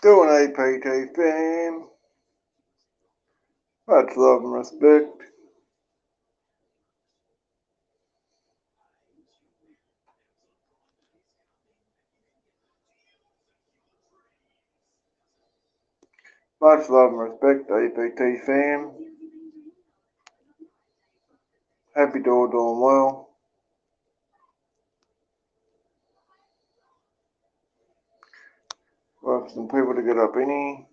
Doing A.P.T. fam. Much love and respect. Much love and respect, A.P.T. fam. Happy you're doing well. Well, for some people to get up any.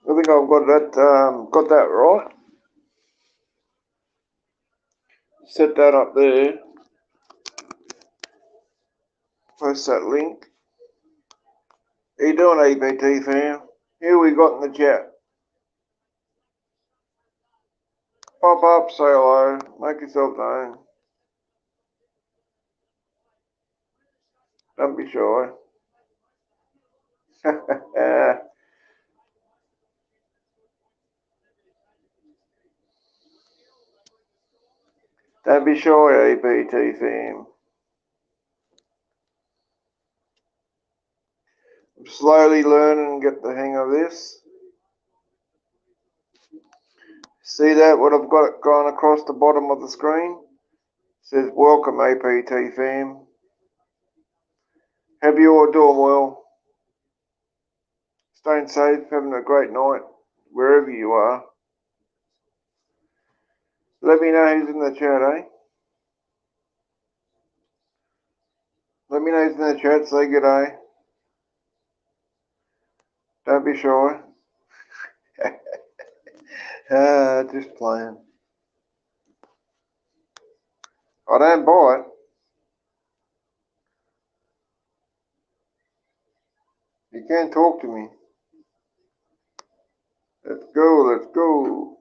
I think I've got that right. Set that up there. Post that link. How you doing, A.P.T. fam? Here we got in the chat. Pop up, say hello, make yourself known. Don't be shy. Don't be shy, A.P.T. fam. I'm slowly learning and get the hang of this. See that, what I've got going across the bottom of the screen? It says, welcome, A.P.T. fam. Hope you all doing well. Staying safe, having a great night, wherever you are. Let me know who's in the chat, eh? Let me know in the chat, say good day. Don't be shy. Just playing. I don't buy it. You can't talk to me. Let's go, let's go.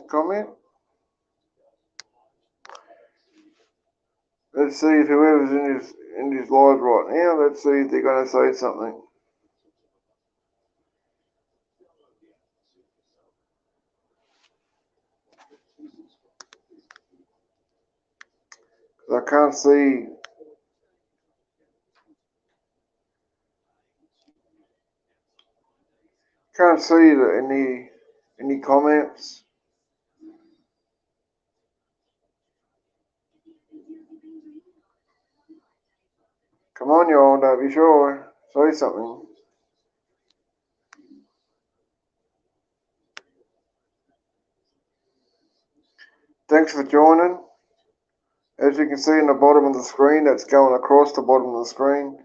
Comment. Let's see if whoever's in this live right now, let's see if they're going to say something. I can't see any comments. Come on, y'all, don't be shy. Say something. Thanks for joining. As you can see in the bottom of the screen, that's going across the bottom of the screen.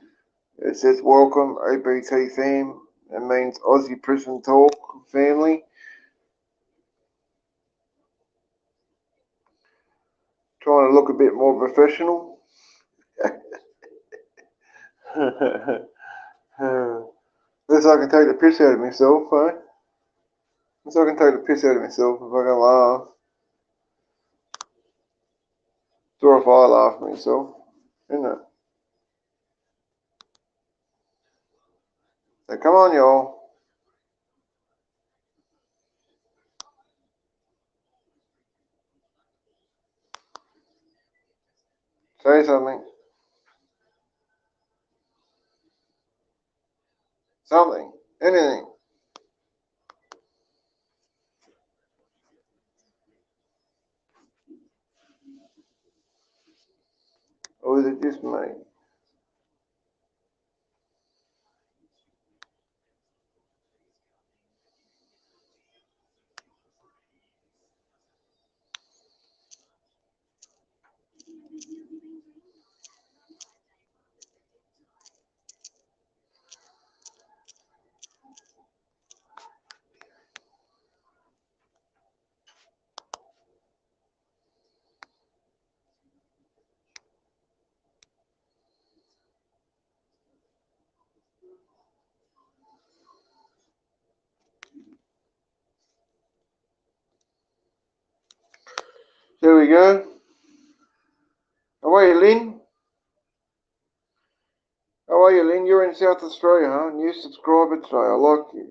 It says welcome APT fam. It means Aussie Prison Talk family. Trying to look a bit more professional. Unless I can take the piss out of myself, eh? Unless I can take the piss out of myself if I can laugh. Or if I laugh at myself, isn't it? So come on, y'all. Say something. Something. Anything. Or is it just me? There we go. How are you, Lynn? How are you, Lynn? You're in South Australia, huh? New subscriber today. I like you.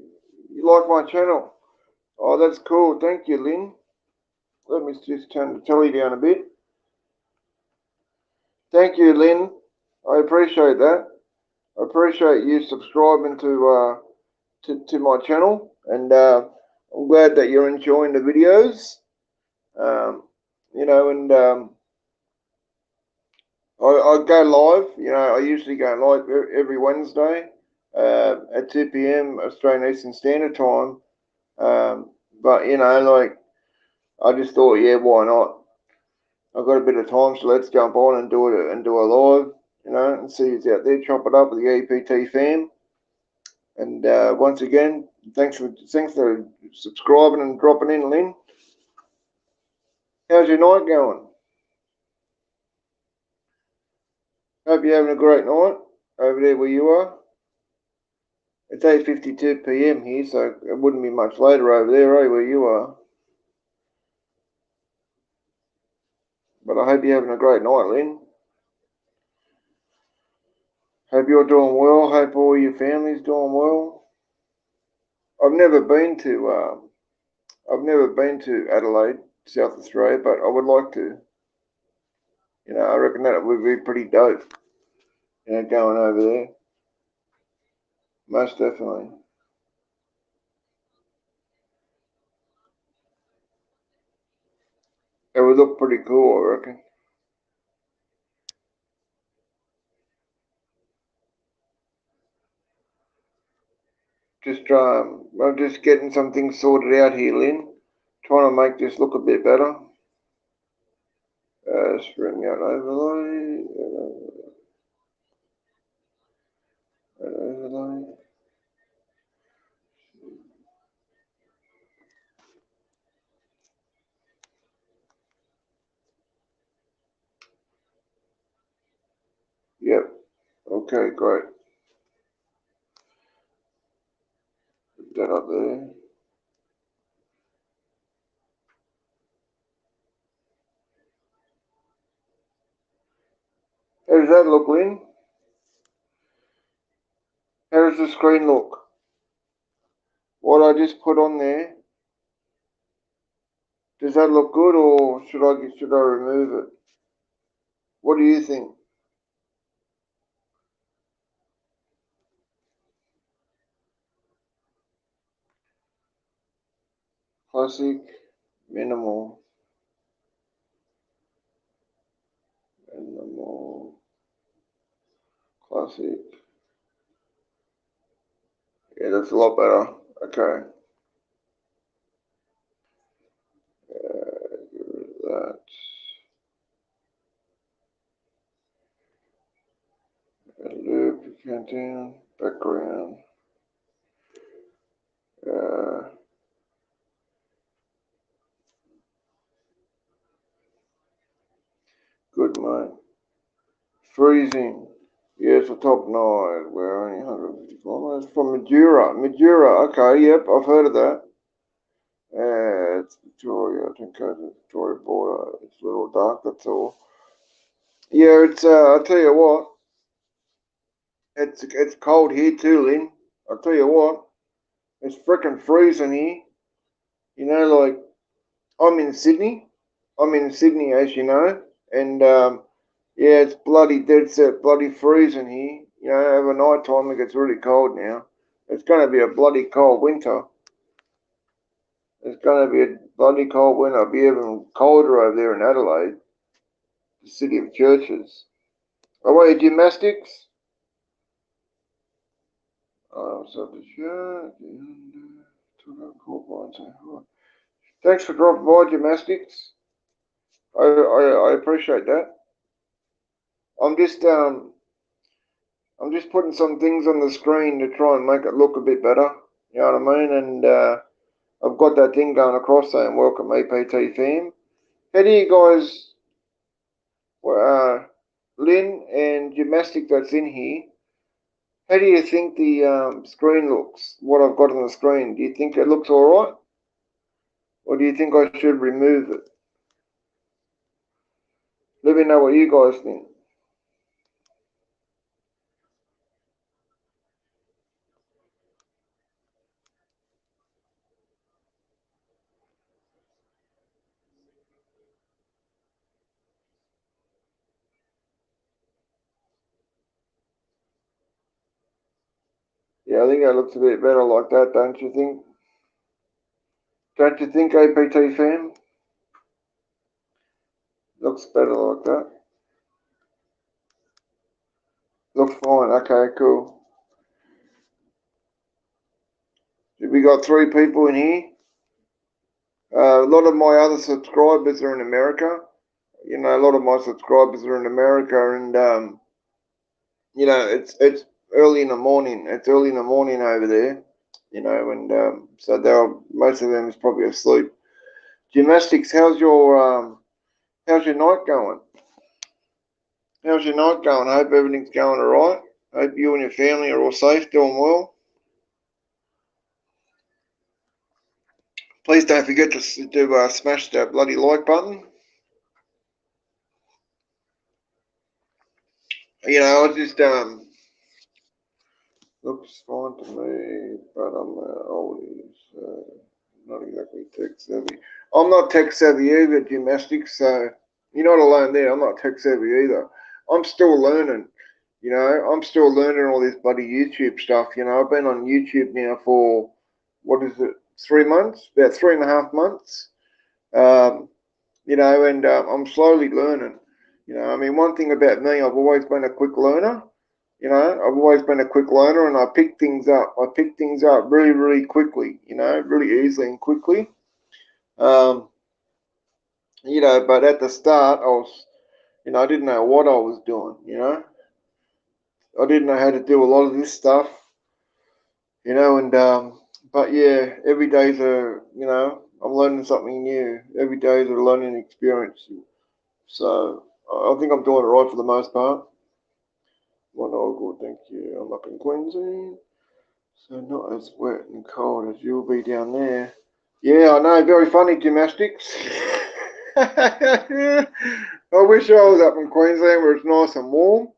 You like my channel? Oh, that's cool. Thank you, Lynn. Let me just turn the telly down a bit. Thank you, Lynn. I appreciate that. I appreciate you subscribing to my channel, and I'm glad that you're enjoying the videos. You know, and I go live. You know, I usually go live every Wednesday at 2 p.m. Australian Eastern Standard Time. But you know, like I just thought, yeah, why not? I've got a bit of time, so let's jump on and do a live. You know, and see who's out there. Chop it up with the APT fam. And once again, thanks for subscribing and dropping in, Lynn. How's your night going? Hope you're having a great night over there where you are. It's 8:52 p.m. here, so it wouldn't be much later over there, eh, where you are. But I hope you're having a great night, Lynn. Hope you're doing well. Hope all your family's doing well. I've never been to Adelaide, South Australia, but I would like to. You know, I reckon that would be pretty dope. You know, going over there. Most definitely. It would look pretty cool, I reckon. I'm just getting some things sorted out here, Lynn. Trying to make this look a bit better. Spring out overlay. Overlay. Yep. Okay, great. Put that up there. How does that look, Lynn? How does the screen look? What I just put on there, does that look good, or should I remove it? What do you think? Classic, minimal, classic. Yeah, that's a lot better. Okay. Get rid of that. Loop, counting, background. Good, mate. Freezing. Yes, the top 9. We're only 150 kilometers from Madura. Madura, okay, yep, I've heard of that. It's Victoria, I think it's Victoria border. It's a little dark, that's all. Yeah, I'll tell you what, it's cold here too, Lynn. I'll tell you what, it's freaking freezing here. You know, like, I'm in Sydney. I'm in Sydney, as you know, and yeah, it's bloody dead set, bloody freezing here. You know, over night time it gets really cold now. It's going to be a bloody cold winter. It's going to be a bloody cold winter. It'll be even colder over there in Adelaide, the city of churches. Oh, wait, gymnastics? So the shirt. Thanks for dropping by, gymnastics. I appreciate that. I'm just um I'm just putting some things on the screen to try and make it look a bit better. You know what I mean? And I've got that thing going across saying welcome APT fam. How do you guys, Lynn and gymnastic that's in here? How do you think the screen looks? What I've got on the screen? Do you think it looks all right, or do you think I should remove it? Let me know what you guys think. Yeah, I think that looks a bit better like that, don't you think? Don't you think, APT fam? Looks better like that. Looks fine. Okay, cool. We got 3 people in here. A lot of my other subscribers are in America. You know, a lot of my subscribers are in America, and you know, it's early in the morning. It's early in the morning over there. You know, and so they'll most of them is probably asleep. Gymnastics, how's your night going? How's your night going? I hope everything's going all right. I hope you and your family are all safe, doing well. Please don't forget to smash that bloody like button. You know, I just looks fine to me, but I'm always not exactly tech savvy. I'm not tech savvy either, gymnastics. So you're not alone there. I'm not tech savvy either. I'm still learning. You know, I'm still learning all this bloody YouTube stuff. You know, I've been on YouTube now for what is it, 3 months? About 3.5 months. Um, you know, and I'm slowly learning. You know, I mean, one thing about me, I've always been a quick learner. You know, I've always been a quick learner, and I pick things up. I pick things up really, really quickly. You know, really easily and quickly. Um, you know, but at the start, I didn't know what I was doing. You know, I didn't know how to do a lot of this stuff. And but yeah, every day's I'm learning something new. Every day is a learning experience. So I think I'm doing it right for the most part. One all good, thank you. I'm up in Queensland, so not as wet and cold as you'll be down there. Yeah, I know, very funny gymnastics. I wish I was up in Queensland where it's nice and warm.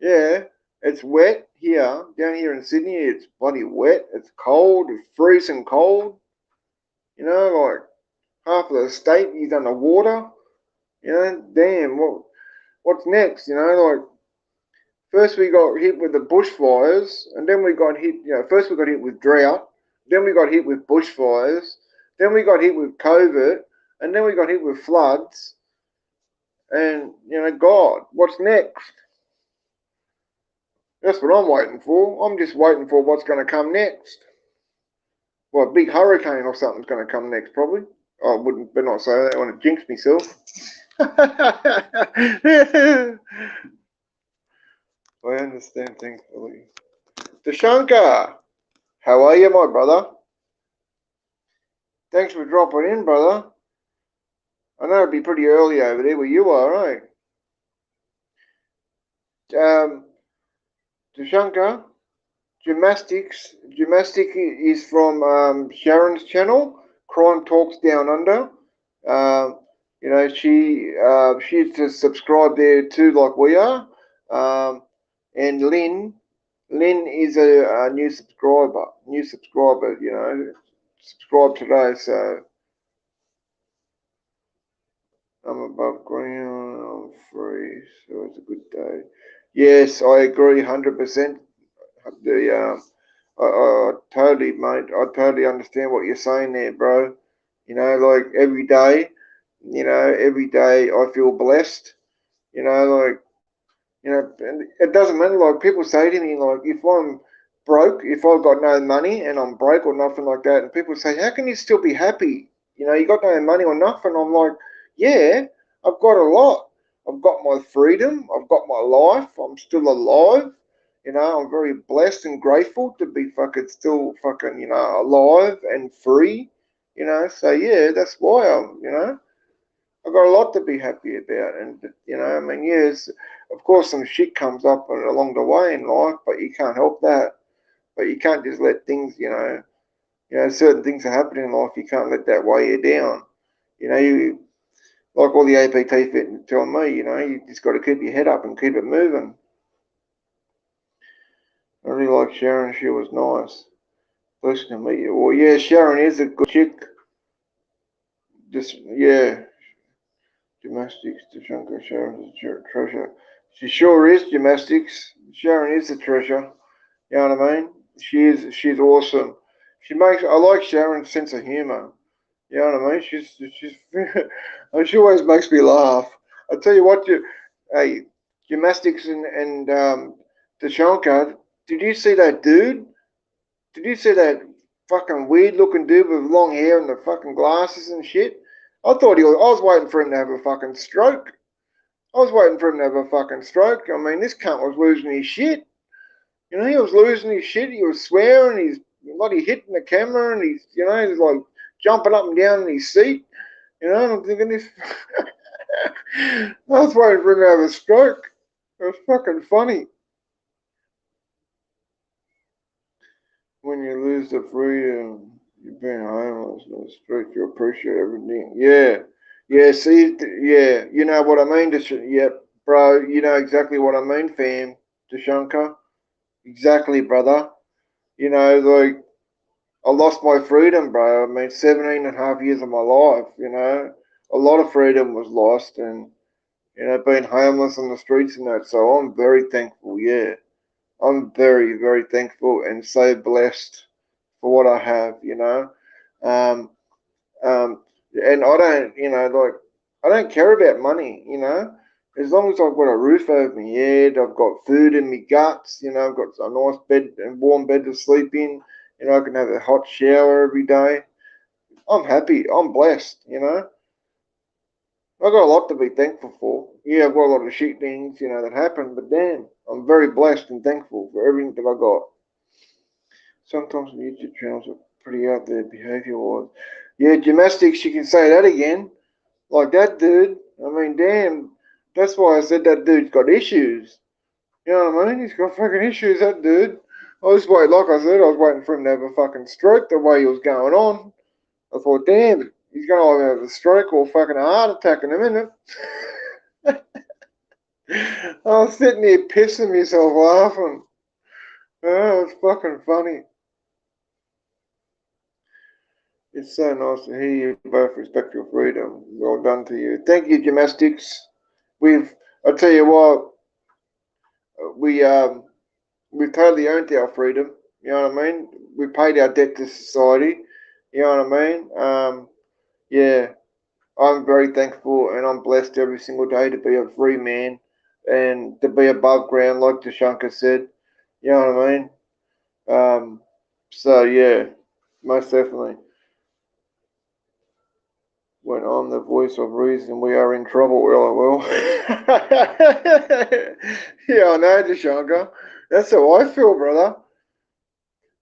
Yeah, it's wet here. Down here in Sydney, it's bloody wet. It's cold. It's freezing cold. Like half of the state is underwater. Damn, what's next? Like first we got hit with the bushfires, and then we got hit. First we got hit with drought, then we got hit with bushfires, then we got hit with COVID, and then we got hit with floods. And God, what's next? That's what I'm waiting for. I'm just waiting for what's going to come next. Well, a big hurricane or something's going to come next, probably. I wouldn't, better not say that. I want to jinx myself. I understand, thankfully. Dashanka, how are you, my brother? Thanks for dropping in, brother. I know it'd be pretty early over there where you are, right? Dashanka, Gymnastic is from Sharon's channel, Crime Talks Down Under. She's just subscribed there too, like we are. And Lynn is a new subscriber. Subscribe today. So I'm above ground. I'm free, so it's a good day. Yes, I agree, 100%. The I totally, mate. I totally understand what you're saying there, bro. Like every day I feel blessed. Like and it doesn't matter. Like people say to me, like if I'm broke, if I've got no money and I'm broke or nothing like that, and people say, how can you still be happy? You got no money or nothing. I'm like, yeah, I've got a lot. I've got my freedom. I've got my life. I'm still alive. I'm very blessed and grateful to be fucking still fucking, alive and free. So yeah, that's why I've got a lot to be happy about. And, I mean, yes, of course, some shit comes up along the way in life, but you can't help that. But you can't just let things, certain things are happening in life. You can't let that weigh you down. You like all the APT fit telling me, you just got to keep your head up and keep it moving. I really like Sharon. She was nice. Pleasure to meet you. Well, yeah, Sharon is a good chick. Just, yeah, gymnastics to Shankar. Sharon's a treasure. She sure is gymnastics. Sharon is a treasure. You know what I mean? She's awesome. I like Sharon's sense of humor. You know what I mean? She always makes me laugh. I tell you what, hey, gymnastics and Tashanka, did you see that dude? Did you see that fucking weird looking dude with long hair and the fucking glasses and shit? I was waiting for him to have a fucking stroke. I was waiting for him to have a fucking stroke. I mean, this cunt was losing his shit. He was losing his shit. He was swearing. He's bloody hitting the camera, and he's like jumping up and down in his seat. And I'm thinking this. I was waiting for him to have a stroke. It was fucking funny. When you lose the freedom, you've been homeless on the street, you appreciate everything. Yeah. Yeah, see, yeah, you know what I mean? Yep, bro, you know exactly what I mean, fam, Dashanka. Exactly, brother. Like, I lost my freedom, bro. I mean, 17 and a half years of my life. A lot of freedom was lost and, being homeless on the streets and that. So I'm very thankful, yeah. I'm very, very thankful and so blessed for what I have. Um, and I don't, like, I don't care about money. As long as I've got a roof over my head, I've got food in my guts, you know, I've got a nice bed and warm bed to sleep in, you know, I can have a hot shower every day. I'm happy. I'm blessed, you know. I've got a lot to be thankful for. Yeah, I've got a lot of shit things, you know, that happen, but damn, I'm very blessed and thankful for everything that I got. Sometimes the YouTube channels are pretty out there behavior wise. Yeah, gymnastics, you can say that again. Like that dude. I mean, damn. That's why I said that dude's got issues. You know what I mean? He's got fucking issues, that dude. I was waiting, like I said, I was waiting for him to have a fucking stroke the way he was going on. I thought, damn, he's going to either have a stroke or fucking a heart attack in a minute. I was sitting here pissing myself laughing. Oh, it was fucking funny. It's so nice to hear you both respect your freedom. Well done to you. Thank you, gymnastics. I tell you what, we um, we totally earned our freedom. You know what I mean? We paid our debt to society. You know what I mean? Yeah, I'm very thankful and I'm blessed every single day to be a free man and to be above ground, like Tashanka said. You know what I mean? Um, so yeah, most definitely. When I'm the voice of reason, we are in trouble. Well, yeah, I know, Tashanka. That's how I feel, brother.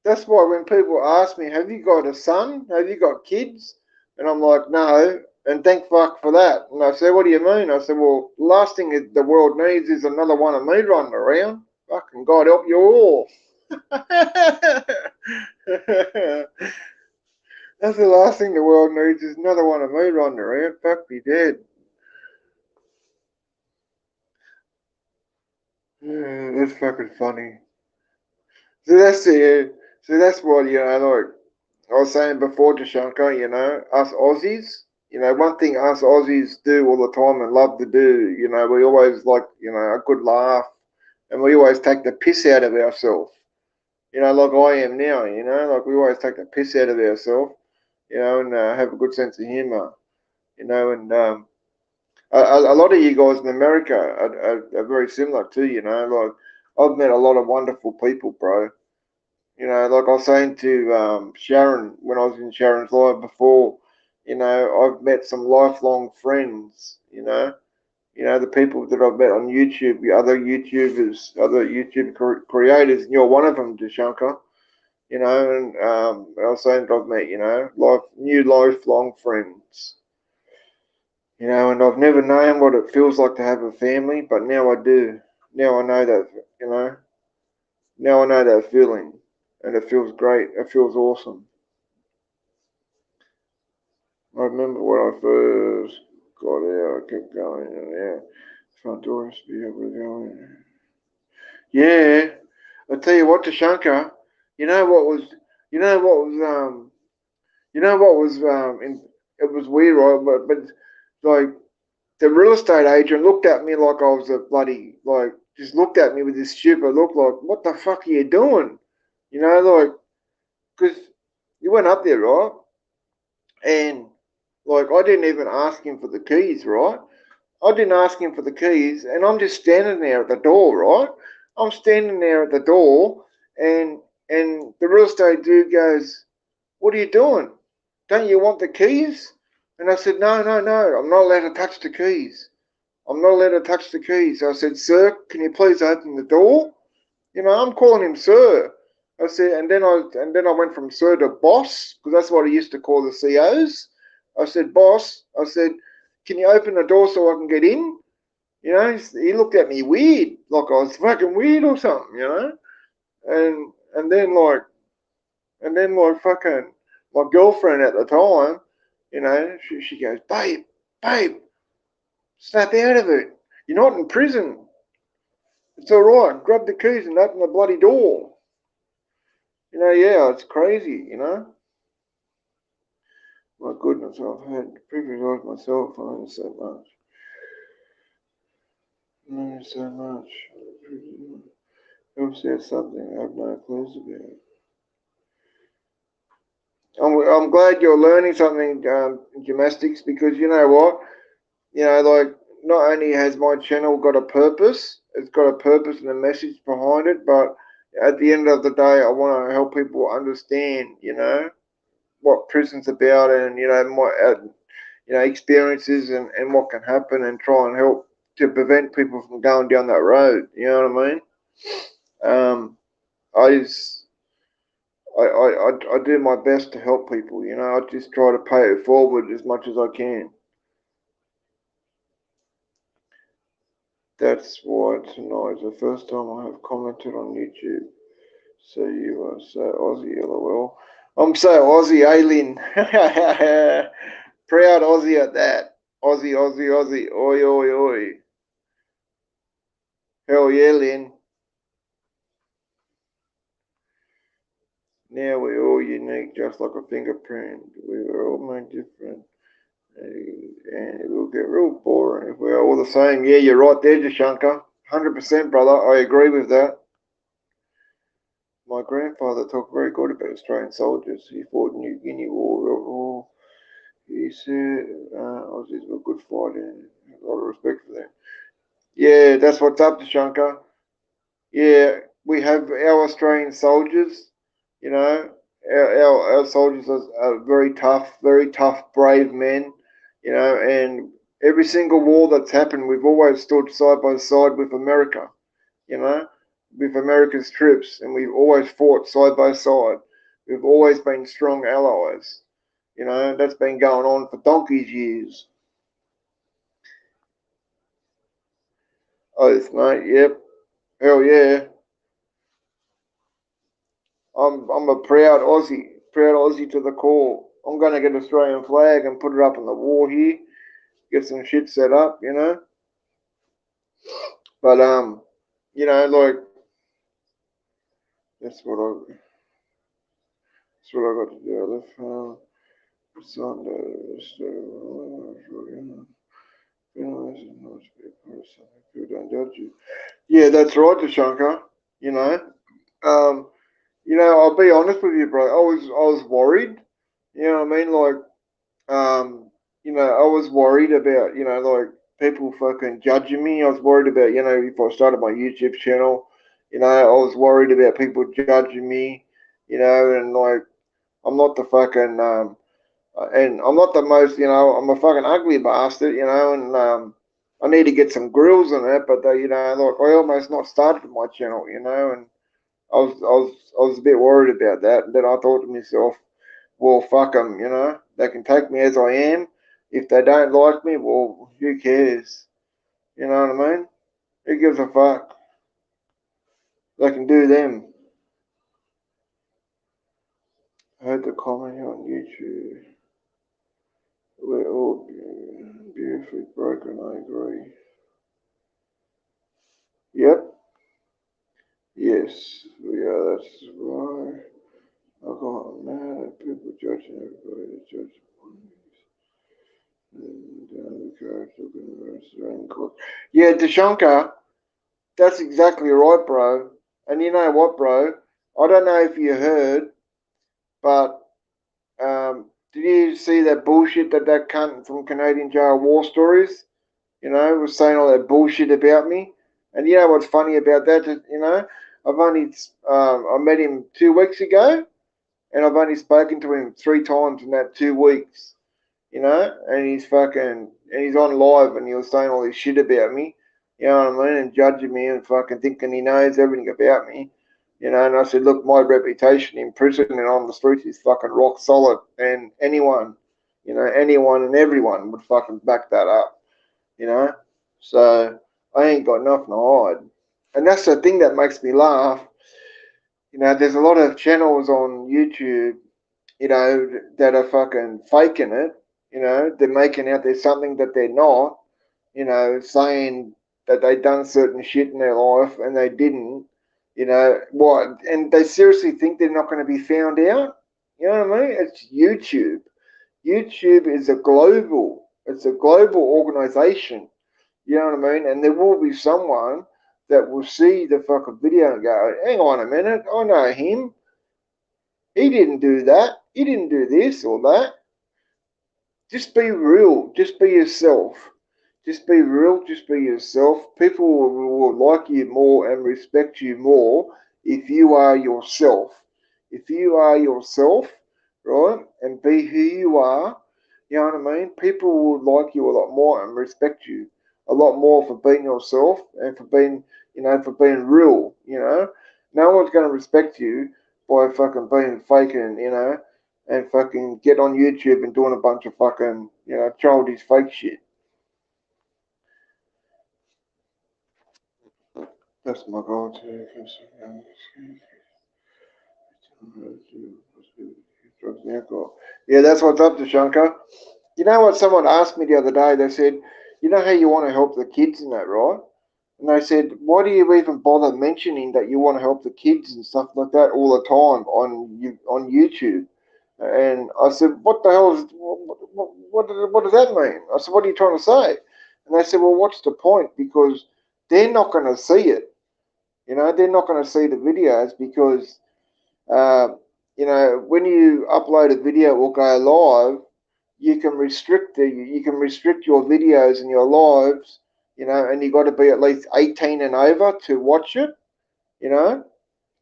That's why when people ask me, have you got a son? Have you got kids? And I'm like, no. And thank fuck for that. And I said, what do you mean? I said, well, the last thing the world needs is another one of me running around. Fucking God help you all. That's the last thing the world needs is another one of me running around. Fuck me dead. Yeah, that's fucking funny. So that's the so that's what like I was saying before, Jashanka, us Aussies, one thing us Aussies do all the time and love to do, we always like, a good laugh and we always take the piss out of ourselves, like I am now, like we always take the piss out of ourselves, and have a good sense of humor, and a lot of you guys in America are very similar too, like I've met a lot of wonderful people, bro. Like I was saying to Sharon when I was in Sharon's live before, I've met some lifelong friends, the people that I've met on YouTube, the other YouTubers, other YouTube creators, and you're one of them, Dashanka, and I was saying that I've met, new lifelong friends, and I've never known what it feels like to have a family, but now I do. Now I know that, now I know that feeling, and it feels great. It feels awesome. I remember when I first got out, I kept going in and out. Front door used to be able to go in. Yeah, I tell you what, Tashanka, you know what was, you know what was, you know what was, it was weird, right? But like the real estate agent looked at me like I was a bloody, like, just looked at me with this stupid look, like, what the fuck are you doing? Like, because you went up there, right? And like, I didn't even ask him for the keys, right? I didn't ask him for the keys, and I'm just standing there at the door, right? I'm standing there at the door, and the real estate dude goes, "What are you doing? Don't you want the keys?" And I said, "No, no, no. I'm not allowed to touch the keys. I'm not allowed to touch the keys." I said, "Sir, can you please open the door?" I'm calling him sir. I said, and then I went from sir to boss because that's what I used to call the COs. I said, boss. I said, can you open the door so I can get in? He looked at me weird, like I was fucking weird or something, and then like fucking my girlfriend at the time, she goes, babe, snap out of it. You're not in prison. It's all right. Grab the keys and open the bloody door. Yeah, it's crazy. My goodness, I've had privilege myself. I learned so much. I learned so much. Who said something I have no clues about? I'm glad you're learning something, gymnastics, because you know what? Like not only has my channel got a purpose, it's got a purpose and a message behind it, but at the end of the day, I want to help people understand, what prison's about, and my experiences, and what can happen, and try and help to prevent people from going down that road. You know what I mean? I just I do my best to help people. I just try to pay it forward as much as I can. That's why tonight is the first time I have commented on YouTube. So you are so Aussie, lol. I'm so Aussie, alien. Proud Aussie at that. Aussie, Aussie, Aussie. Oi, oi, oi. Hell yeah, Lynn. Now we're all unique, just like a fingerprint. We were all made different. And it will get real boring if we're all the same. Yeah, you're right there, Jashanka. 100%, brother. I agree with that. My grandfather talked very good about Australian soldiers. He fought in the New Guinea War. He said Aussies were good fighting. A lot of respect for them. Yeah, that's what's up, Tashanka. Yeah, we have our Australian soldiers. Our soldiers are very tough, brave men. And every single war that's happened, we've always stood side by side with America. You know, with America's troops, and we've always fought side by side. We've always been strong allies. That's been going on for donkey's years. Oath, mate. Yep. Hell yeah. I'm a proud Aussie to the core. I'm gonna get an Australian flag and put it up on the wall here. Get some shit set up. But like that's what I that's what I got to do. I left Sunday. People don't judge you. Yeah, that's right, Tashanka. You know. Um, I'll be honest with you, bro. I was worried. You know what I mean? Like, I was worried about, like people fucking judging me. I was worried about, if I started my YouTube channel, I was worried about people judging me, and like I'm not the fucking and I'm not the most, I'm a fucking ugly bastard, and I need to get some grills on it, but like I almost not started my channel, and I was a bit worried about that. And then I thought to myself, well, fuck them, they can take me as I am. If they don't like me, well, who cares? You know what I mean? Who gives a fuck? They can do them. I heard the comment here on YouTube. We're all beautifully broken, I agree. Yep, yes, we are, that's why I got mad at people judging everybody that judge and the courage looking at Australian court. Yeah, Dashanka, that's exactly right, bro. And you know what, bro? I don't know if you heard, but did you see that bullshit that cunt from Canadian Jail War Stories, was saying all that bullshit about me? And you know what's funny about that? I met him 2 weeks ago, and I've only spoken to him 3 times in that 2 weeks. And he's on live, and he was saying all this shit about me, you know what I mean, and judging me and fucking thinking he knows everything about me, and I said, look, my reputation in prison and on the streets is fucking rock solid, and anyone and everyone would fucking back that up, you know, so I ain't got nothing to hide, and that's the thing that makes me laugh. There's a lot of channels on YouTube, that are fucking faking it. They're making out there's something that they're not, saying that they done certain shit in their life and they didn't, what, and they seriously think they're not going to be found out. You know what I mean? It's YouTube. YouTube is it's a global organization. You know what I mean? And there will be someone that will see the fucking video and go, hang on a minute, I know him. He didn't do that. He didn't do this or that. Just be real. Just be yourself. Just be real, just be yourself. People will like you more and respect you more if you are yourself. If you are yourself, right, and be who you are, you know what I mean? People will like you a lot more and respect you a lot more for being yourself and for being, for being real, No one's going to respect you by fucking being fake and fucking get on YouTube and doing a bunch of fucking, childish fake shit. That's my go-to. Drugs and alcohol. Yeah, that's what's up, Dashanka. You know what? Someone asked me the other day. They said, "You know how you want to help the kids and that, right?" And they said, "Why do you even bother mentioning that you want to help the kids and stuff like that all the time on YouTube?" And I said, "What the hell is what does that mean?" I said, "What are you trying to say?" And they said, "Well, what's the point? Because they're not going to see it. They're not going to see the videos because." Uh, when you upload a video or go live, you can restrict your videos and your lives, and you got to be at least 18 and over to watch it, you know.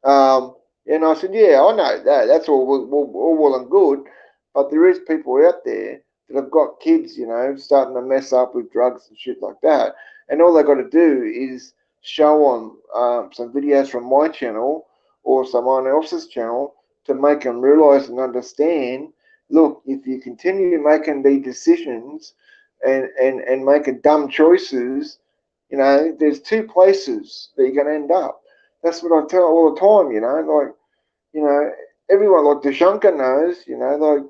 And I said, yeah, I know that. That's all well and good, but there is people out there that have got kids, starting to mess up with drugs and shit like that, and all they got to do is show them some videos from my channel or someone else's channel to make them realize and understand. Look, if you continue making these decisions and making dumb choices, there's two places that you're going to end up. That's what I tell all the time, like, you know, everyone like Dashanka knows, like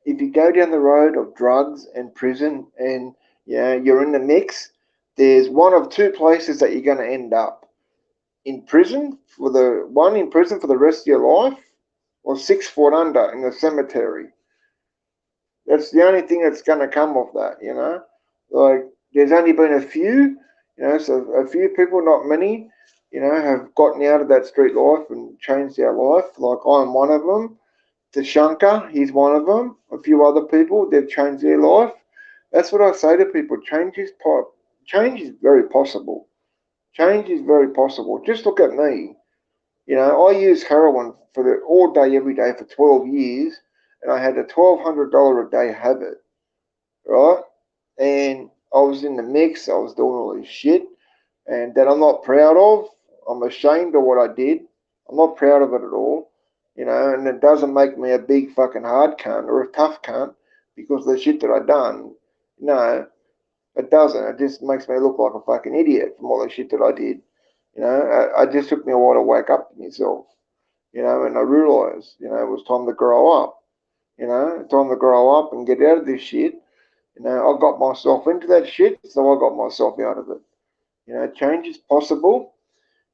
if you go down the road of drugs and prison and you're in the mix, there's one of two places that you're going to end up. In prison for the rest of your life, or 6 foot under in the cemetery. That's the only thing that's going to come of that. Like, there's only been a few, so a few people, not many, have gotten out of that street life and changed their life. Like, I'm one of them. Tashanka, he's one of them. A few other people, they've changed their life. That's what I say to people. Change is very possible. Change is very possible. Just look at me. I used heroin for all day, every day for 12 years, and I had a $1,200 a day habit, right? And I was in the mix. I was doing all this shit, and that I'm not proud of. I'm ashamed of what I did. I'm not proud of it at all, and it doesn't make me a big fucking hard cunt or a tough cunt because of the shit that I done. No, it doesn't. It just makes me look like a fucking idiot from all the shit that I did. I just took me a while to wake up to myself, and I realized, it was time to grow up, time to grow up and get out of this shit. I got myself into that shit, so I got myself out of it. Change is possible,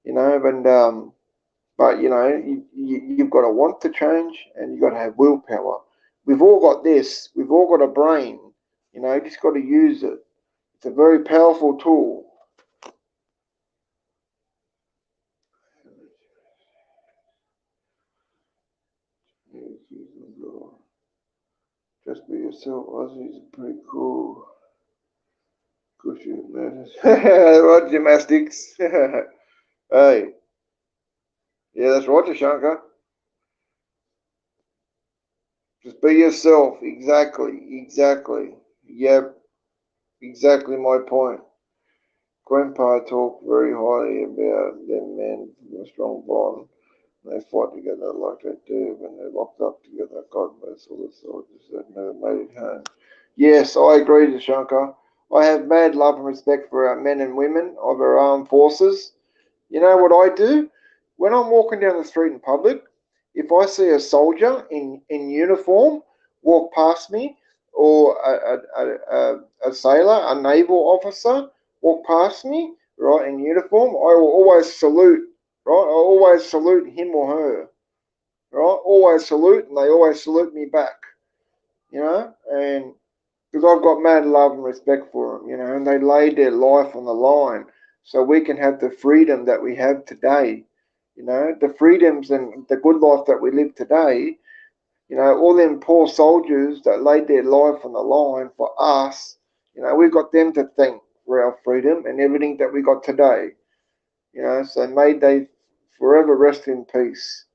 but you've got to want to change and you've got to have willpower. We've all got this. We've all got a brain. You just got to use it. It's a very powerful tool. Just be yourself. Aussie's pretty cool. Good shit, man. What gymnastics? Hey, yeah, that's right, Shankar. Just be yourself. Exactly. Exactly. Yep. Exactly my point. Grandpa talked very highly about them men from a strong bond. They fight together like they do when they're locked up together. God bless all the soldiers that never made it home. Yes, I agree, Shankar. I have mad love and respect for our men and women of our armed forces. You know what I do? When I'm walking down the street in public, if I see a soldier in uniform walk past me, or a sailor, a naval officer walk past me, right, in uniform, I will always salute, right? I always salute him or her, right? Always salute, and they always salute me back, and because I've got mad love and respect for them, and they laid their life on the line so we can have the freedom that we have today, the freedoms and the good life that we live today, all them poor soldiers that laid their life on the line for us, we've got them to thank for our freedom and everything that we got today. You know, so may they forever rest in peace.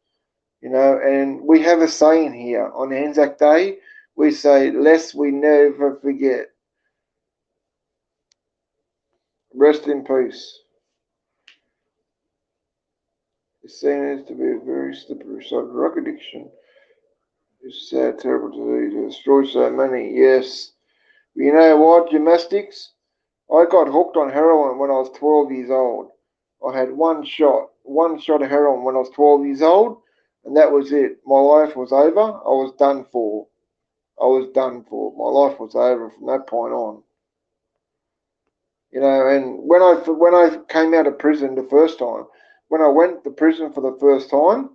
You know, and we have a saying here on Anzac Day. We say, lest we never forget. Rest in peace. It's seen to be a very slippery side of drug addiction. It's a sad, terrible disease. It destroys so many. Yes. You know what, gymnastics? I got hooked on heroin when I was 12 years old. I had one shot of heroin when I was 12 years old, and that was it. My life was over. I was done for. I was done for. My life was over from that point on. You know, and when I came out of prison the first time, when I went to prison for the first time,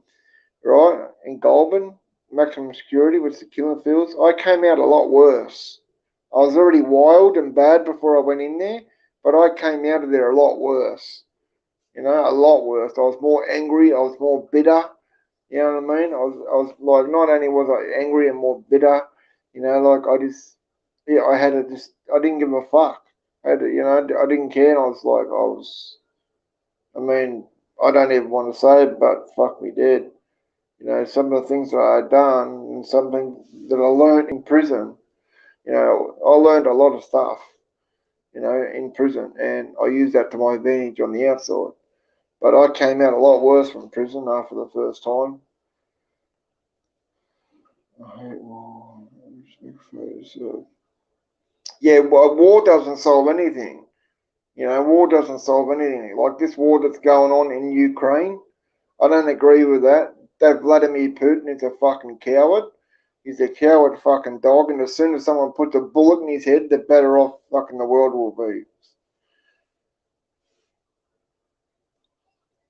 right, in Goulburn, maximum security, with the killing fields, I came out a lot worse. I was already wild and bad before I went in there, but I came out of there a lot worse. You know, a lot worse. I was more angry. I was more bitter. You know what I mean? I was like, not only was I angry and more bitter, you know, like yeah, I didn't give a fuck. You know, I didn't care. And I mean, I don't even want to say it, but fuck me dead. You know, some of the things that I had done and something that I learned in prison, you know, I learned a lot of stuff, you know, in prison, and I used that to my advantage on the outside. But I came out a lot worse from prison after the first time. I hate war. So, yeah, well, war doesn't solve anything. You know, war doesn't solve anything. Like this war that's going on in Ukraine, I don't agree with that. That Vladimir Putin is a fucking coward. He's a coward fucking dog, and as soon as someone puts a bullet in his head, the better off fucking the world will be.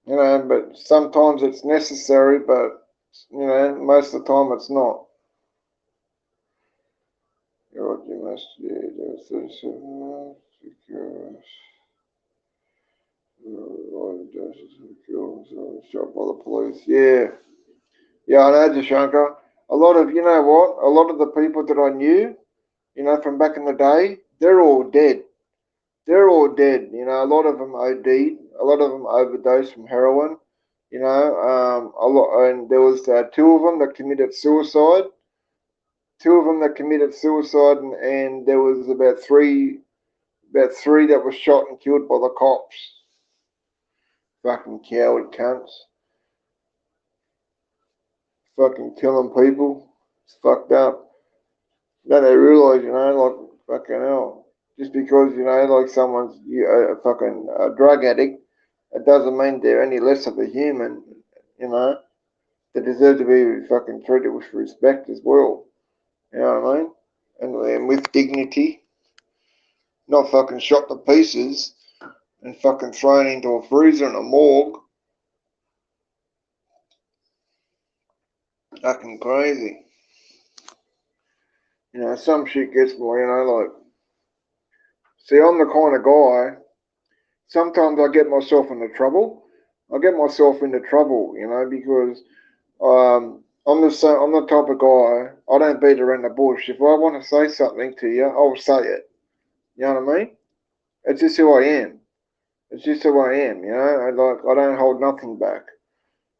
You know, but sometimes it's necessary, but, you know, most of the time it's not. You're right, you must, yeah, there's 37 secure. Shot by the police. Yeah. Yeah, I know, Jashanka. You know what? A lot of the people that I knew, you know, from back in the day, they're all dead. They're all dead. You know, a lot of them OD'd. A lot of them overdosed from heroin. You know, a lot, and there was two of them that committed suicide. Two of them that committed suicide, and there was about three that were shot and killed by the cops. Fucking coward cunts. Fucking killing people. It's fucked up. Then they realise, you know, like, fucking hell. Just because, you know, like someone's a fucking drug addict, it doesn't mean they're any less of a human, you know. They deserve to be fucking treated with respect as well. You know what I mean? And with dignity, not fucking shot to pieces and fucking thrown into a freezer in a morgue. Fucking crazy. You know, some shit gets me, you know, like, see, I'm the kind of guy, sometimes I get myself into trouble. I get myself into trouble, you know, because I'm the type of guy, I don't beat around the bush. If I want to say something to you, I'll say it. You know what I mean? It's just who I am. It's just who I am, you know. I don't hold nothing back.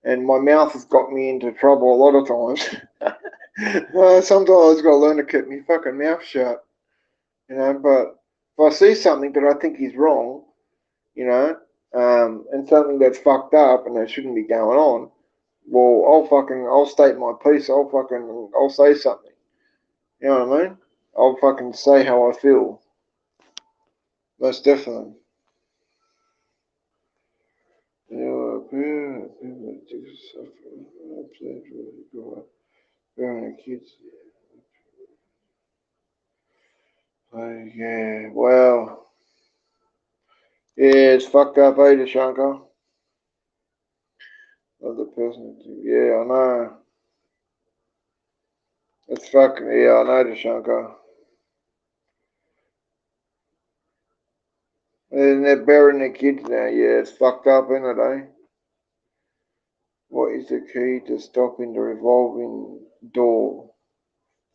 And my mouth has got me into trouble a lot of times. Sometimes I just got to learn to keep my fucking mouth shut, you know. But if I see something that I think is wrong, you know, and something that's fucked up and that shouldn't be going on, well, I'll state my piece. I'll say something. You know what I mean? I'll fucking say how I feel. Most definitely. Yeah, people do suffer. Parent kids. Yeah, well, yeah, it's fucked up, Shankar. Other person, yeah, I know. It's fucking, yeah, I know, Shankar. And they're burying their kids now, yeah, it's fucked up, isn't it, eh? What is the key to stopping the revolving door?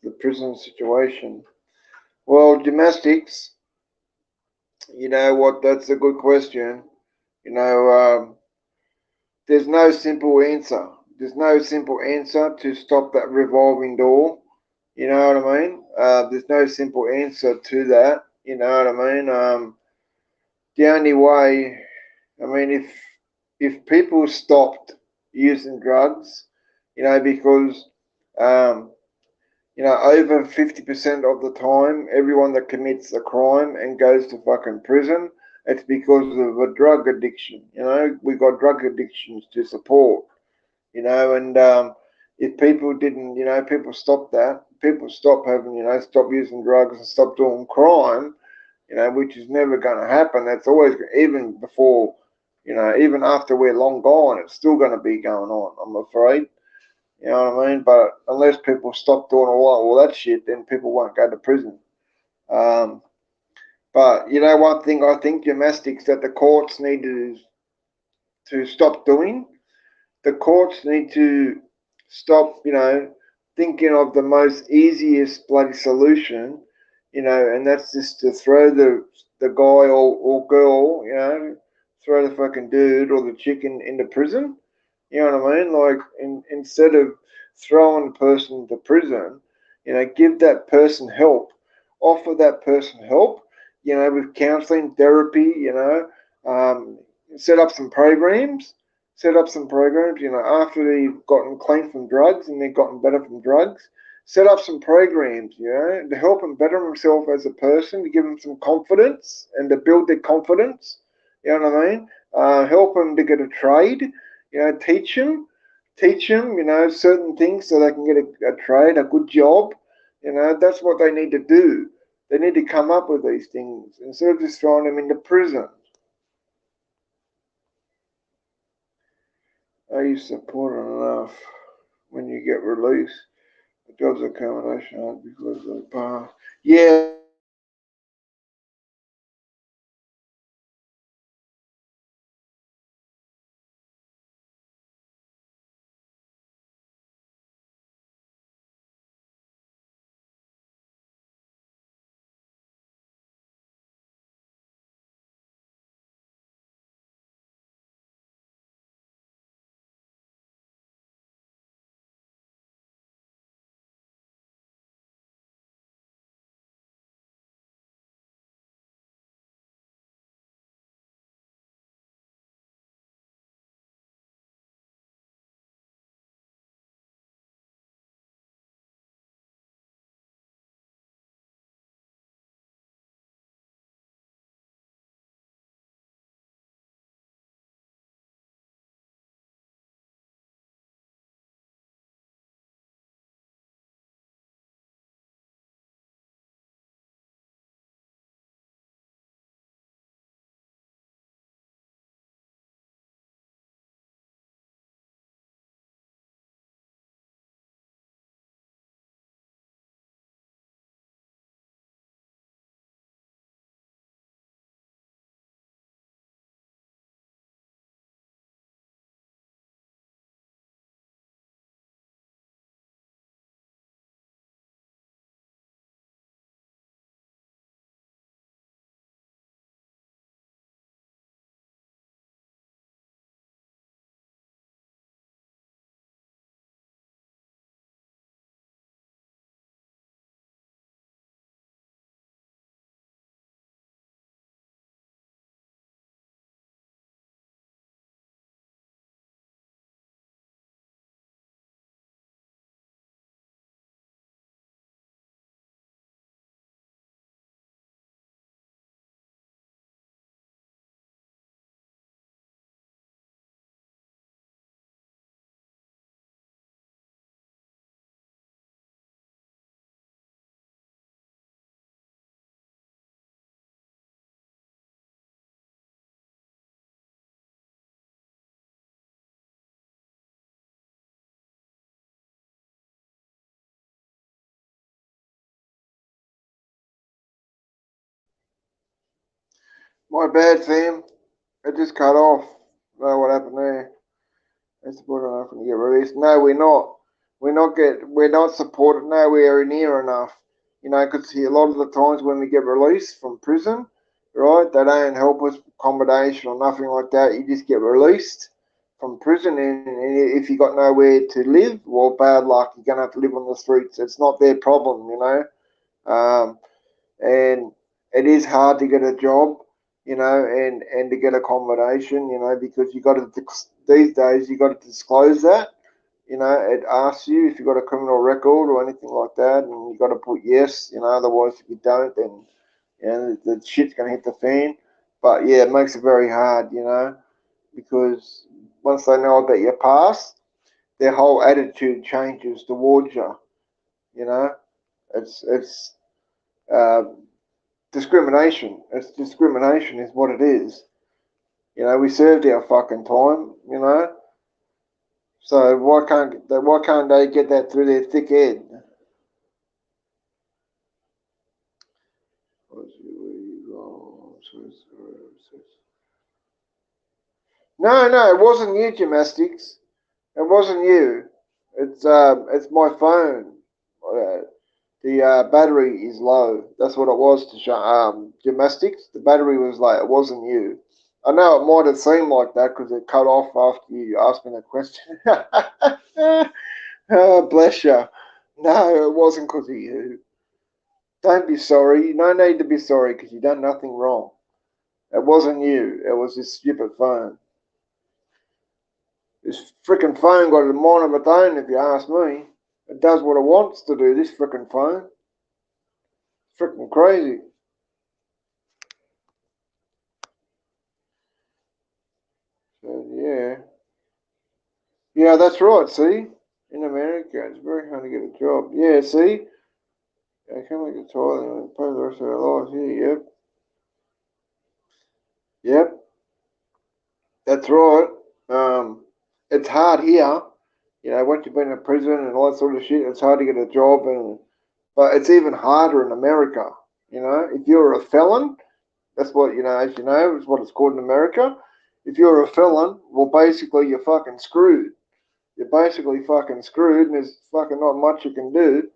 The prison situation. Well, gymnastics, You know what? That's a good question. You know, there's no simple answer. There's no simple answer to stop that revolving door. You know what I mean? There's no simple answer to that. You know what I mean? The only way, I mean, if people stopped using drugs, you know, because um, you know, over 50% of the time, everyone that commits a crime and goes to fucking prison, it's because of a drug addiction. You know, we got drug addictions to support. You know, and if people didn't, you know, people stop that, people stop having, you know, stop using drugs and stop doing crime, you know, which is never going to happen. That's always, even before, you know, even after we're long gone, it's still going to be going on, I'm afraid. You know what I mean? But unless people stop doing all that shit, then people won't go to prison. Um, but you know, one thing I think gymnastics that the courts need to stop doing, the courts need to stop, you know, thinking of the most easiest bloody solution, you know, and that's just to throw the guy or girl, you know, throw the fucking dude or the chicken into prison. You know what I mean? Like, instead of throwing the person into prison, you know, give that person help, offer that person help, you know, with counseling, therapy, you know, set up some programs, you know, after they've gotten clean from drugs and they've gotten better from drugs, set up some programs, you know, to help them better themselves as a person, to give them some confidence and to build their confidence. You know what I mean? Help them to get a trade, you know, teach them, you know, certain things so they can get a trade, a good job. You know, that's what they need to do. They need to come up with these things instead of just throwing them into prison. Are you supported enough when you get released? The job's accommodation because of the bar. Yeah, my bad, fam. It just cut off. Know what happened there? That's supported enough when you get released. No, we're not. We're not supported nowhere near enough. You know, because a lot of the times when we get released from prison, right? They don't help with accommodation or nothing like that. You just get released from prison, and if you got nowhere to live, well, bad luck. You're gonna have to live on the streets. It's not their problem, you know. And it is hard to get a job, you know, and to get accommodation, you know, because you got to these days you got to disclose that. You know, it asks you if you've got a criminal record or anything like that, and you got to put yes. You know, otherwise if you don't, then you know the shit's gonna hit the fan. But yeah, it makes it very hard, you know, because once they know about your past, their whole attitude changes towards you. You know, it's uh, discrimination. It's discrimination is what it is. You know, we served our fucking time. You know, so why can't they get that through their thick head? No, no, it wasn't you, gymnastics. It wasn't you. It's my phone. The battery is low. That's what it was to show, gymnastics. The battery was like, it wasn't you. I know it might have seemed like that because it cut off after you asked me that question. Oh, bless you. No, it wasn't because of you. Don't be sorry. No need to be sorry because you done nothing wrong. It wasn't you. It was this stupid phone. This frickin' phone got a mind of its own, if you ask me. It does what it wants to do, this frickin' phone. Frickin' crazy. So, yeah. Yeah, that's right, see? In America, it's very hard to get a job. Yeah, see? I can't make a toilet and pay the rest of our lives. Yeah, yep. Yep, that's right. Um, it's hard here. You know, once you've been in prison and all that sort of shit, it's hard to get a job, but it's even harder in America. You know, if you're a felon, that's what, you know, as you know, is what it's called in America. If you're a felon, well, basically you're fucking screwed. You're basically fucking screwed, and there's fucking not much you can do,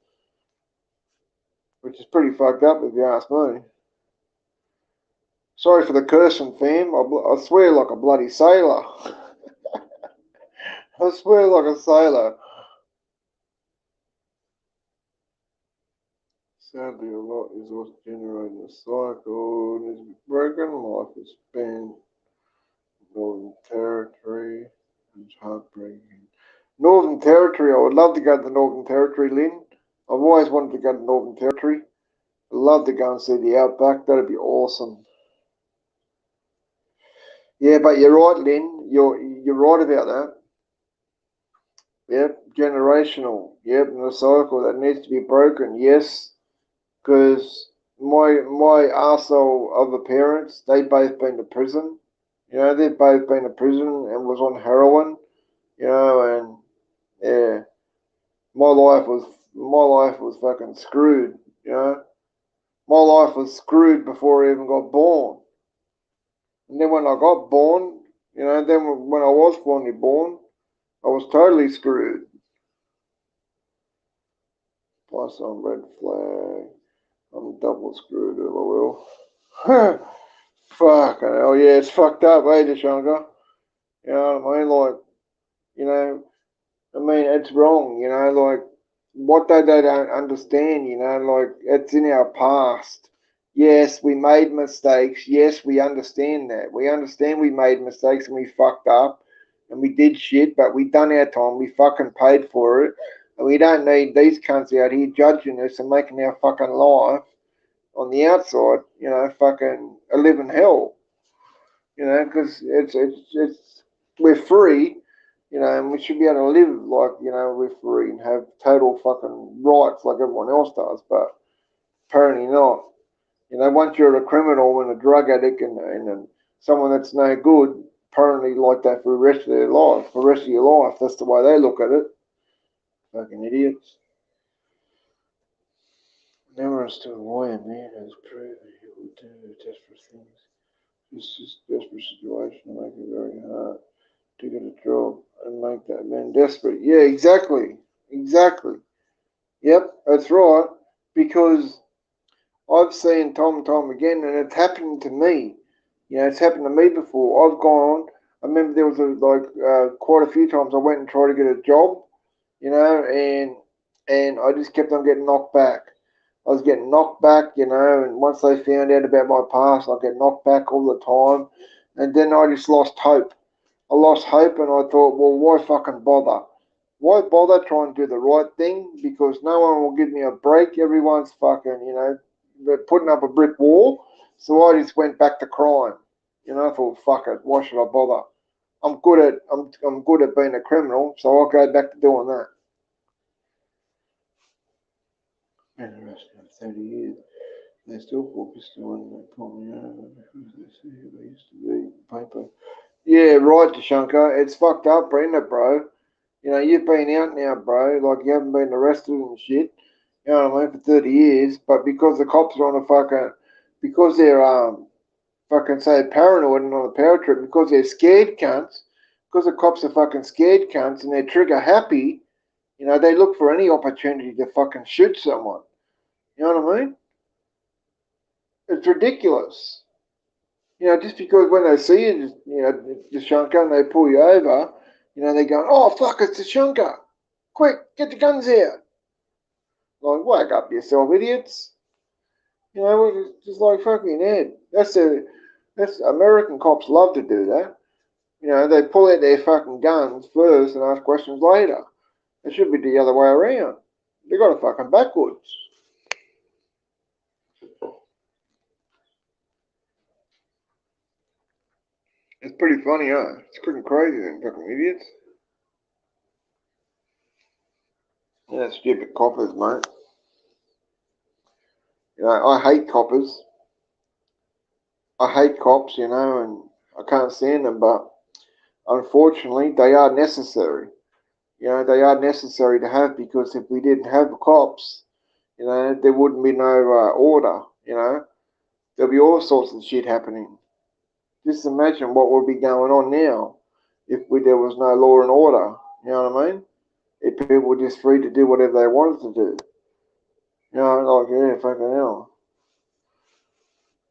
which is pretty fucked up if you ask me. Sorry for the cursing, fam. I swear like a bloody sailor. I swear like a sailor. Sadly, a lot is what's generating a cycle. Needs to be broken. Life is spent. Northern Territory. It's heartbreaking. Northern Territory. I would love to go to the Northern Territory, Lynn. I've always wanted to go to Northern Territory. I'd love to go and see the outback. That'd be awesome. Yeah, but you're right, Lynn. You're right about that. Yep, generational. Yep, and the cycle that needs to be broken. Yes, because my arsehole of the parents, they both been to prison. You know, they've both been to prison and was on heroin. You know, and yeah, my life was fucking screwed. You know, my life was screwed before I even got born. And then when I got born, you know, then when I was finally born, I was totally screwed. Plus, I'm red flag. I'm double screwed, lol. Fuck, hell yeah, it's fucked up, eh, Deshanga? You know what I mean? Like, you know, I mean, it's wrong, you know, like, what they don't understand, you know, like, it's in our past. Yes, we made mistakes. Yes, we understand that. We understand we made mistakes and we fucked up and we did shit, but we done our time. We fucking paid for it. And we don't need these cunts out here judging us and making our fucking life on the outside, you know, fucking a living hell, you know, because it's we're free, you know, and we should be able to live like, you know, we're free and have total fucking rights like everyone else does, but apparently not. You know, once you're a criminal and a drug addict and someone that's no good, apparently like that for the rest of their life, for the rest of your life. That's the way they look at it. Fucking idiots. Never understood why a man has proven he will do desperate things. This is desperate situation to make it very hard to get a job and make that man desperate. Yeah, exactly. Exactly. Yep, that's right. Because I've seen time and time again, and it's happened to me. You know, it's happened to me before. I've gone. I remember there was quite a few times I went and tried to get a job. You know, and I just kept on getting knocked back. I was getting knocked back, you know, and once they found out about my past, I get knocked back all the time. And then I just lost hope. I lost hope and I thought, well, why fucking bother? Why bother trying to do the right thing? Because no one will give me a break. Everyone's fucking, you know, they're putting up a brick wall. So I just went back to crime. You know, I thought, fuck it, why should I bother? I'm good at being a criminal, so I'll go back to doing that. Interesting, 30 years. They still focus on that problem, because they see who they used to be. Paper. Yeah, right, Tashanka. It's fucked up, Brenda, bro. You know, you've been out now, bro. Like, you haven't been arrested and shit. You know what I mean? For 30 years. But because the cops are on a fucking. Because they're, fucking say paranoid and on a power trip, because they're scared cunts, because the cops are fucking scared cunts and they're trigger happy, you know, they look for any opportunity to fucking shoot someone. You know what I mean? It's ridiculous. You know, just because when they see you, you know, the shunker and they pull you over, you know, they're going, oh, fuck, it's the shunker. Quick, get the guns out. Like, wake up yourself, idiots. You know, it's just like fucking Ed. That's American cops love to do that. You know, they pull out their fucking guns first and ask questions later. It should be the other way around. They got it fucking backwards. It's pretty funny, huh? It's freaking crazy, them fucking idiots. Yeah, stupid coppers, mate. You know, I hate coppers. I hate cops, you know, and I can't stand them, but unfortunately, they are necessary. You know, they are necessary to have because if we didn't have the cops, you know, there wouldn't be no order, you know. There'll be all sorts of shit happening. Just imagine what would be going on now there was no law and order. You know what I mean? If people were just free to do whatever they wanted to do. You know, like, yeah, fucking hell.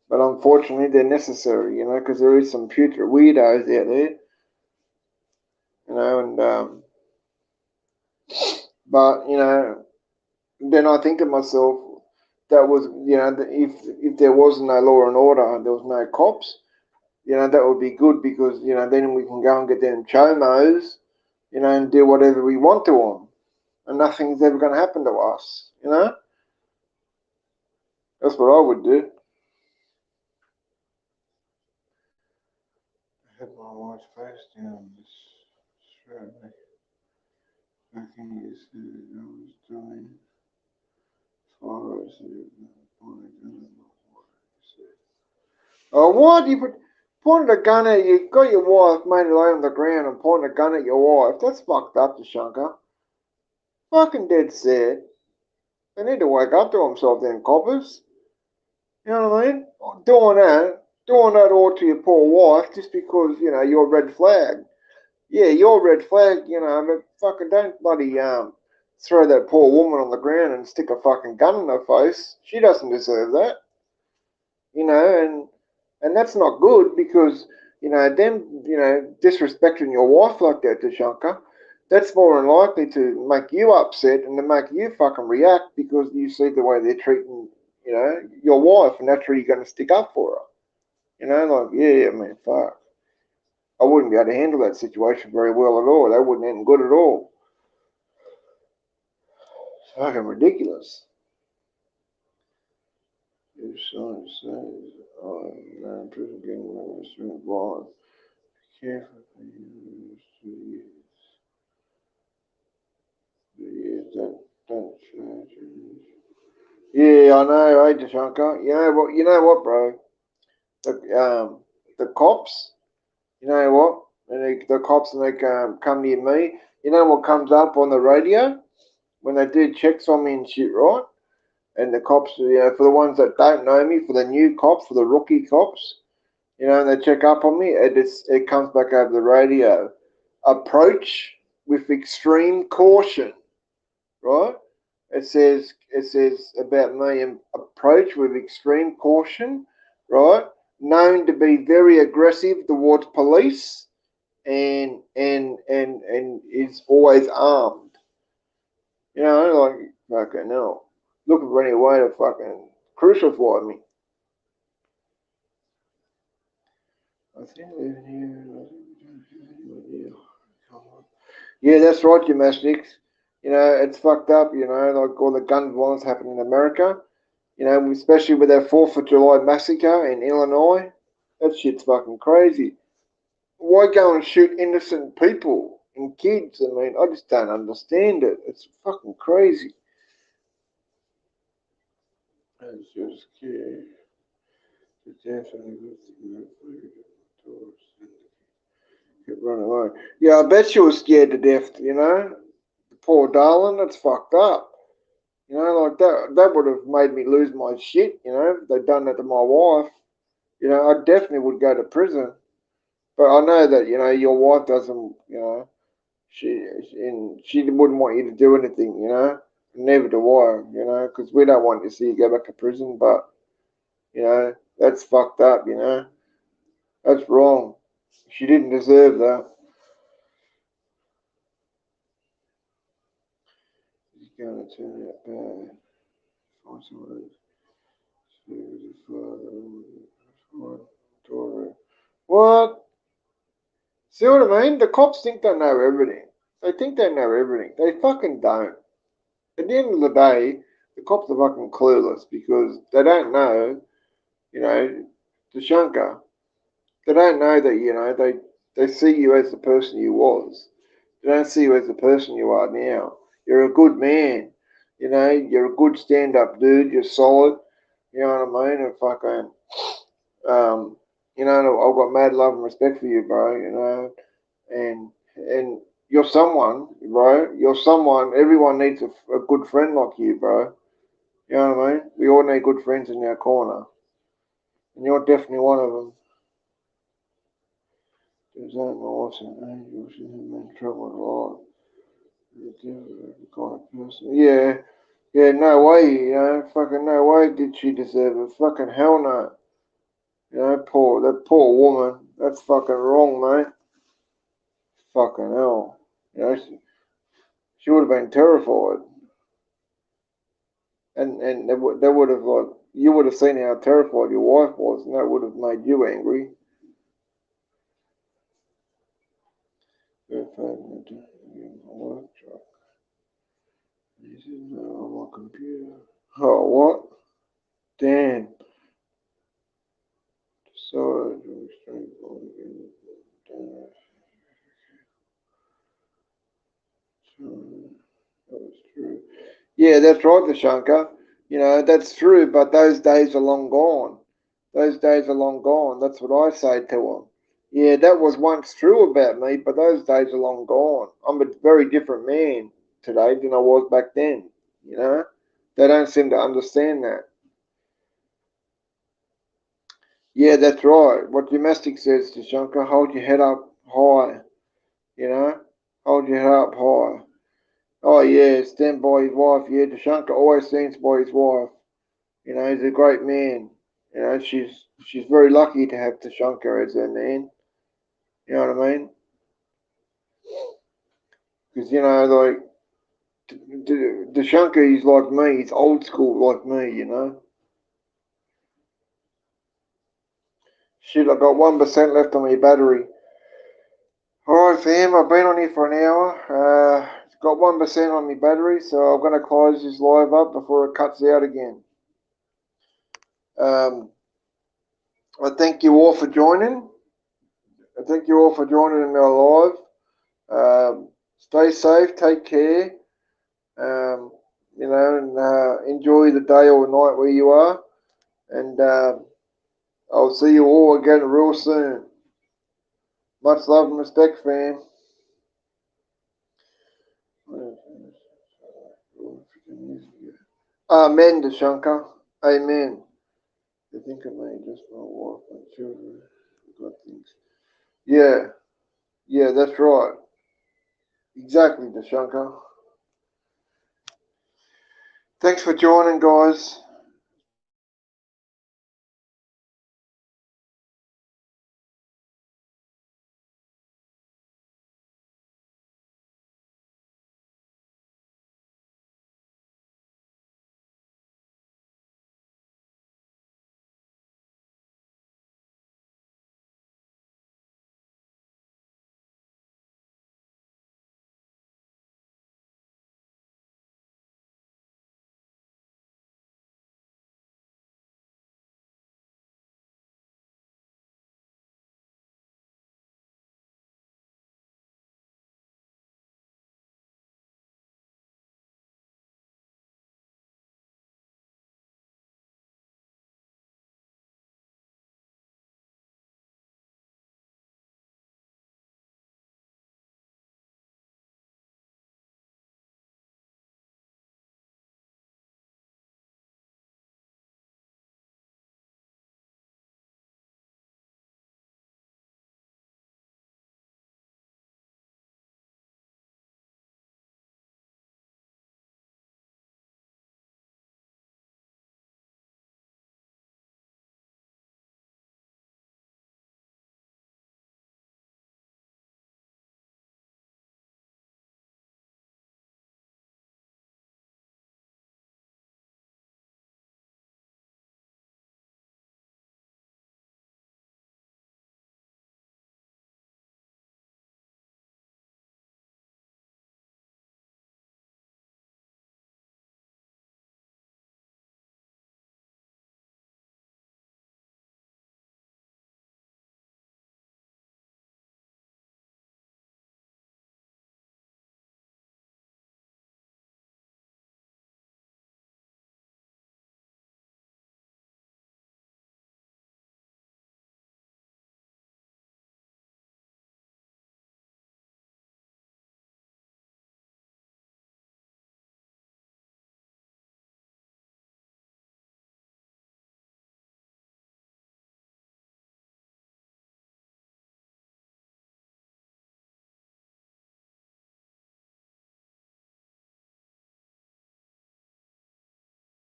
But unfortunately, they're necessary, you know, because there is some future weirdos out there, you know, and, but, you know, then I think to myself, that was, you know, if there was no law and order and there was no cops, you know, that would be good because, you know, then we can go and get them chomos, you know, and do whatever we want to them. And nothing's ever going to happen to us, you know? That's what I would do. I had my wife's face down this Saturday. Back in yesterday, I was doing fires. Oh, what? You pointed a gun at you, got your wife, made her lay on the ground and pointed a gun at your wife. That's fucked up, Tashanka. Fucking dead set. They need to wake up to themselves, them coppers. You know what I mean? Doing that all to your poor wife just because, you know, you're a red flag. Yeah, you're a red flag, you know, but fucking don't bloody throw that poor woman on the ground and stick a fucking gun in her face. She doesn't deserve that. You know, and that's not good because, you know, them, you know, disrespecting your wife like that, Tashanka, that's more than likely to make you upset and to make you fucking react because you see the way they're treating, you know, your wife, and that's where you're going to stick up for her. You know, like, yeah, I mean, fuck. I wouldn't be able to handle that situation very well at all. That wouldn't end good at all. It's fucking ridiculous. Your son says, oh, man, prison gang members involved. Careful for you, 2 years. 2 years, don't charge. Yeah, I know, eh, Tashanka. You know what, bro? The cops, you know what? And the cops and they come near me. You know what comes up on the radio when they do checks on me and shit, right? And the cops, you know, for the ones that don't know me, for the new cops, for the rookie cops, you know, and they check up on me, it comes back over the radio. Approach with extreme caution, right? It says about me approach with extreme caution, right? Known to be very aggressive towards police and is always armed. You know, like fucking hell. Looking for any way to fucking crucify me. I think living here. Yeah, that's right, gymnastics. You know, it's fucked up, you know, like all the gun violence happening in America. You know, especially with that 4th of July massacre in Illinois. That shit's fucking crazy. Why go and shoot innocent people and kids? I mean, I just don't understand it. It's fucking crazy. It's just definitely kept running away. Yeah, I bet she was scared to death, you know? The poor darling, that's fucked up. You know, like that would have made me lose my shit, you know, if they'd done that to my wife. You know, I definitely would go to prison. But I know that, you know, your wife doesn't, you know, she wouldn't want you to do anything, you know. Never do I, you know, because we don't want to see you go back to prison. But you know, that's fucked up, you know. That's wrong. She didn't deserve that. She's going to turn out bad. Find someone daughter. What? See what I mean? The cops think they know everything. They think they know everything. They fucking don't. At the end of the day, the cops are fucking clueless because they don't know, you know, the shunker. They don't know that, you know, they see you as the person you was. They don't see you as the person you are now. You're a good man. You know, you're a good stand up dude, you're solid. You know what I mean? And fucking you know, I've got mad love and respect for you, bro, you know. And you're someone, bro. You're someone everyone needs a good friend like you, bro. You know what I mean? We all need good friends in our corner. And you're definitely one of them. There's that awesome angel. She's in trouble a lot. The kind of person. Yeah, yeah, no way, you know, fucking no way did she deserve it. Fucking hell no. You know, that poor woman. That's fucking wrong, mate. Fucking hell. You know, she would have been terrified. And they would have, like, you would have seen how terrified your wife was, and that would have made you angry. Work truck. This is on my computer. Oh, what? Damn. So, that was true. Yeah, that's right, Dashanka. You know, that's true, but those days are long gone. Those days are long gone. That's what I say to them. Yeah, that was once true about me, but those days are long gone. I'm a very different man today than I was back then. You know, they don't seem to understand that. Yeah, that's right. What gymnastics says, Dashanka, hold your head up high. You know, hold your head up high. Oh yeah, stand by his wife. Yeah, Dashanka always stands by his wife. You know, he's a great man. You know, she's very lucky to have Tashanka as her man. You know what I mean? Because you know, like Tashanka, he's like me. He's old school like me. You know. Shit, I got 1% left on my battery. All right, fam. I've been on here for an hour. It's got 1% on my battery, so I'm gonna close this live up before it cuts out again. Um, I thank you all for joining. I thank you all for joining in our live. Stay safe. Take care. Um, you know, and enjoy the day or night where you are. And I'll see you all again real soon. Much love and respect, fam. Amen, Dashanka. Amen. I think I may just my wife, my children, got things. Yeah, yeah, that's right. Exactly, Dashanka. Thanks for joining, guys.